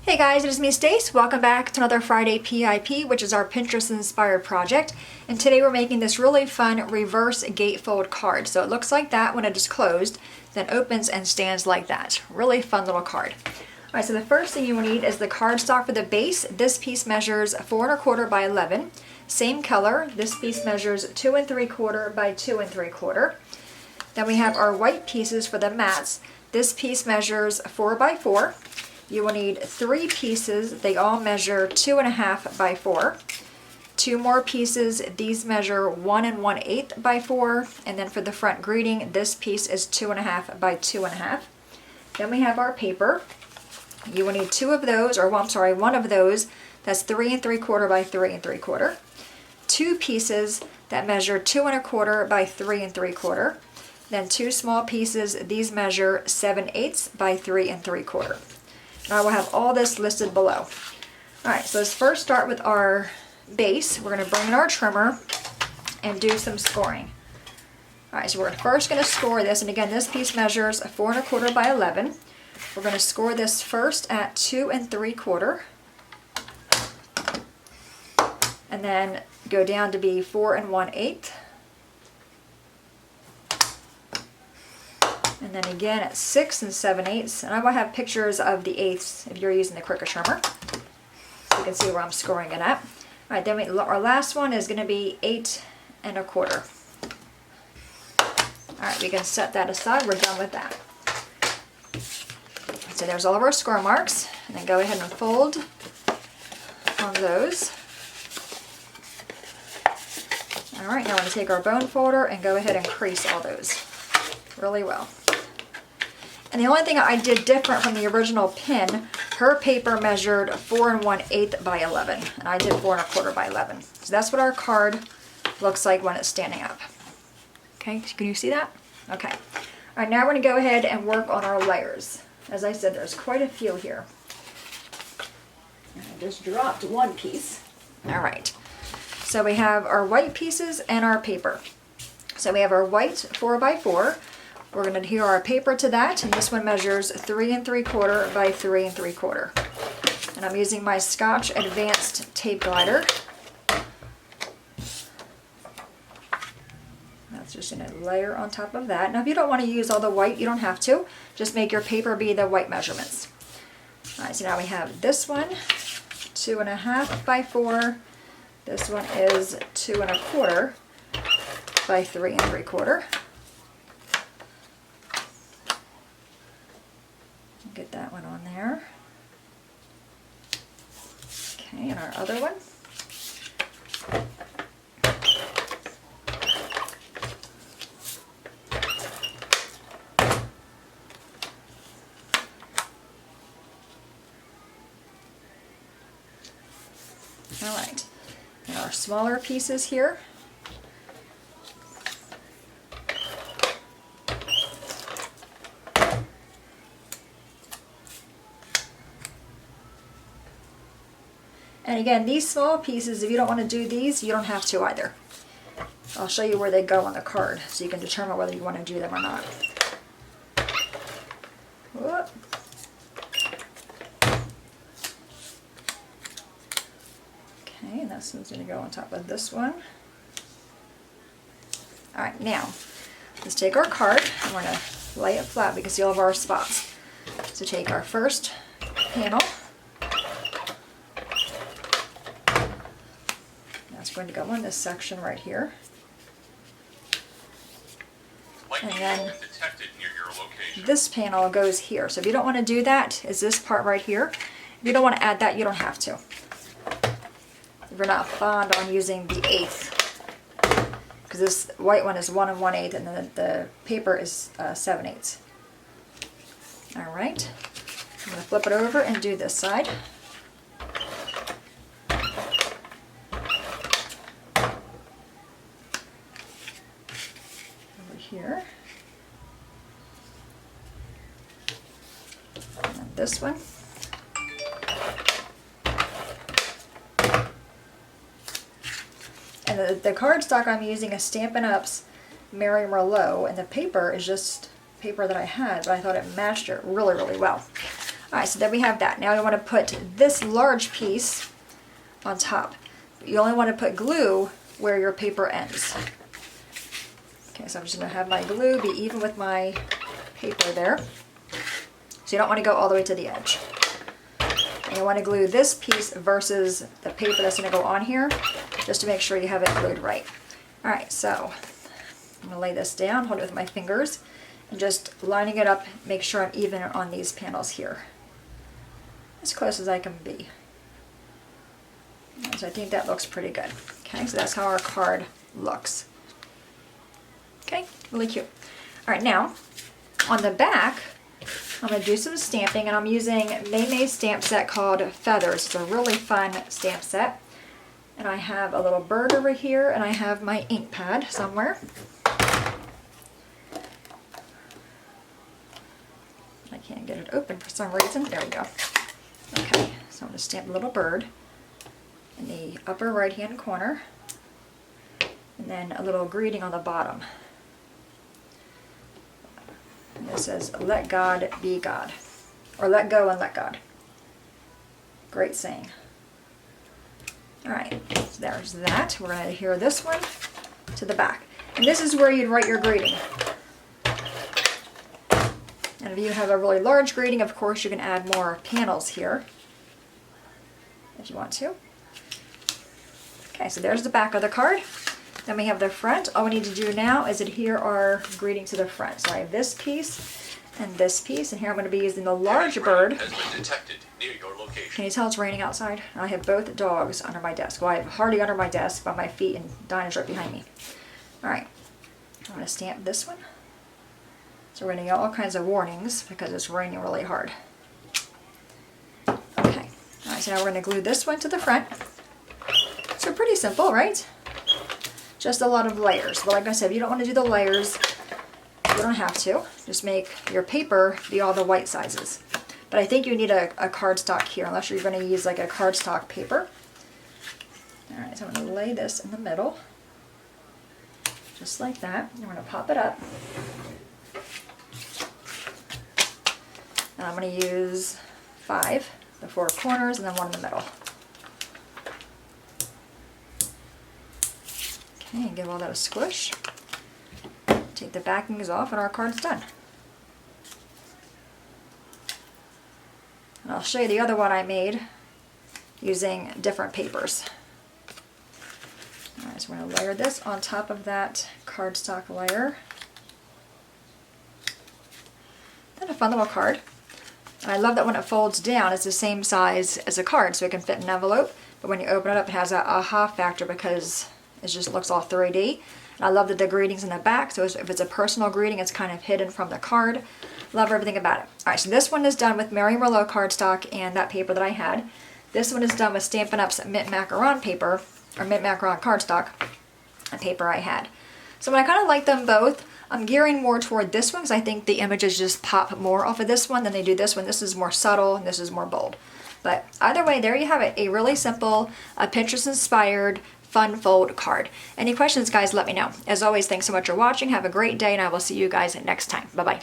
Hey guys, it is me, Stace. Welcome back to another Friday PIP, which is our Pinterest-inspired project. And today we're making this really fun reverse gatefold card. So it looks like that when it is closed, then opens and stands like that. Really fun little card. Alright, so the first thing you will need is the cardstock for the base. This piece measures 4 1/4 by 11. Same color. This piece measures 2 3/4 by 2 3/4. Then we have our white pieces for the mats. This piece measures 4 by 4. You will need 3 pieces. They all measure 2 1/2 by 4. 2 more pieces. These measure 1 1/8 by 4. And then for the front greeting, this piece is 2 1/2 by 2 1/2. Then we have our paper. You will need 2 of those, or one of those. That's 3 3/4 by 3 3/4. 2 pieces that measure 2 1/4 by 3 3/4. Then 2 small pieces. These measure 7/8 by 3 3/4. I will have all this listed below. Alright, so let's first start with our base. We're going to bring in our trimmer and do some scoring. Alright, so we're first going to score this, and again, this piece measures 4 1/4 by 11. We're going to score this first at 2 3/4, and then go down to be 4 1/8. And then again at 6 7/8, and I will have pictures of the eighths if you're using the Cricut trimmer, so you can see where I'm scoring it at. All right, then our last one is going to be 8 1/4. All right, we can set that aside. We're done with that. So there's all of our score marks, and then go ahead and fold on those. All right, now we're going to take our bone folder and go ahead and crease all those really well. And the only thing I did different from the original pin, her paper measured 4 1/8 by 11, and I did 4 1/4 by 11. So that's what our card looks like when it's standing up. Okay, can you see that? Okay. All right, now we're going to go ahead and work on our layers. As I said, there's quite a few here. And I just dropped one piece. All right. So we have our white pieces and our paper. So we have our white 4 by 4. We're going to adhere our paper to that, and this one measures 3 3/4 by 3 3/4. And I'm using my Scotch Advanced Tape Glider. That's just in a layer on top of that. Now if you don't want to use all the white, you don't have to. Just make your paper be the white measurements. Alright, so now we have this one, 2 1/2 by 4. This one is 2 1/4 by 3 3/4. Get that one on there. Okay, and our other one. All right, and our smaller pieces here. And again, these small pieces, if you don't want to do these, you don't have to either. I'll show you where they go on the card so you can determine whether you want to do them or not. Whoop. Okay, and this one's going to go on top of this one. Alright, now, let's take our card and we're going to lay it flat. We can see all of our spots. So take our first panel. Going to go in this section right here, and then this panel goes here. So if you don't want to do that, is this part right here. If you don't want to add that, you don't have to. If you're not fond on using the eighth, because this white one is 1 1/8, and then the paper is 7/8. All right, I'm going to flip it over and do this side. Here, and then this one, and the cardstock I'm using is Stampin' Up's Merlot, and the paper is just paper that I had, but I thought it matched it really, really well. All right, so then we have that. Now you want to put this large piece on top. You only want to put glue where your paper ends. Okay, so I'm just going to have my glue be even with my paper there. So you don't want to go all the way to the edge. And you want to glue this piece versus the paper that's going to go on here, just to make sure you have it glued right. All right, so I'm going to lay this down, hold it with my fingers, and just lining it up, make sure I'm even on these panels here. As close as I can be. So I think that looks pretty good. Okay, so that's how our card looks. Okay, really cute. All right, now on the back, I'm going to do some stamping, and I'm using May's stamp set called Feathers. It's a really fun stamp set. And I have a little bird over here, and I have my ink pad somewhere. I can't get it open for some reason. There we go. Okay, so I'm going to stamp a little bird in the upper right hand corner, and then a little greeting on the bottom. And it says, "Let God be God," or "Let go and let God." Great saying. Alright, so there's that. We're going to adhere this one to the back. And this is where you'd write your greeting. And if you have a really large greeting, of course you can add more panels here if you want to. Okay, so there's the back of the card. Then we have the front. All we need to do now is adhere our greeting to the front. So I have this piece and this piece, and here I'm going to be using the large bird. Has been detected near your location. Can you tell it's raining outside? I have both dogs under my desk. Well, I have Hardy under my desk by my feet, and Dinah's right behind me. Alright, I'm going to stamp this one. So we're going to get all kinds of warnings because it's raining really hard. Okay, alright, so now we're going to glue this one to the front. So pretty simple, right? Just a lot of layers. But like I said, if you don't want to do the layers, you don't have to. Just make your paper be all the white sizes. But I think you need a cardstock here, unless you're going to use like a cardstock paper. Alright, so I'm going to lay this in the middle. Just like that. I'm going to pop it up. And I'm going to use 5, the 4 corners, and then 1 in the middle. Okay, give all that a squish. Take the backings off and our card's done. And I'll show you the other one I made using different papers. Alright, so we're going to layer this on top of that cardstock layer. Then a fun little card. And I love that when it folds down, it's the same size as a card, so it can fit in an envelope. But when you open it up, it has that aha factor because it just looks all 3D. And I love that the greeting's in the back, so if it's a personal greeting, it's kind of hidden from the card. Love everything about it. Alright, so this one is done with Merlot cardstock and that paper that I had. This one is done with Stampin' Up's Mint Macaron paper, or Mint Macaron cardstock, a paper I had. So I kind of like them both. I'm gearing more toward this one because I think the images just pop more off of this one than they do this one. This is more subtle and this is more bold. But either way, there you have it. A really simple, Pinterest-inspired, fun fold card. Any questions, guys, let me know. As always, thanks so much for watching. Have a great day, and I will see you guys next time. Bye-bye.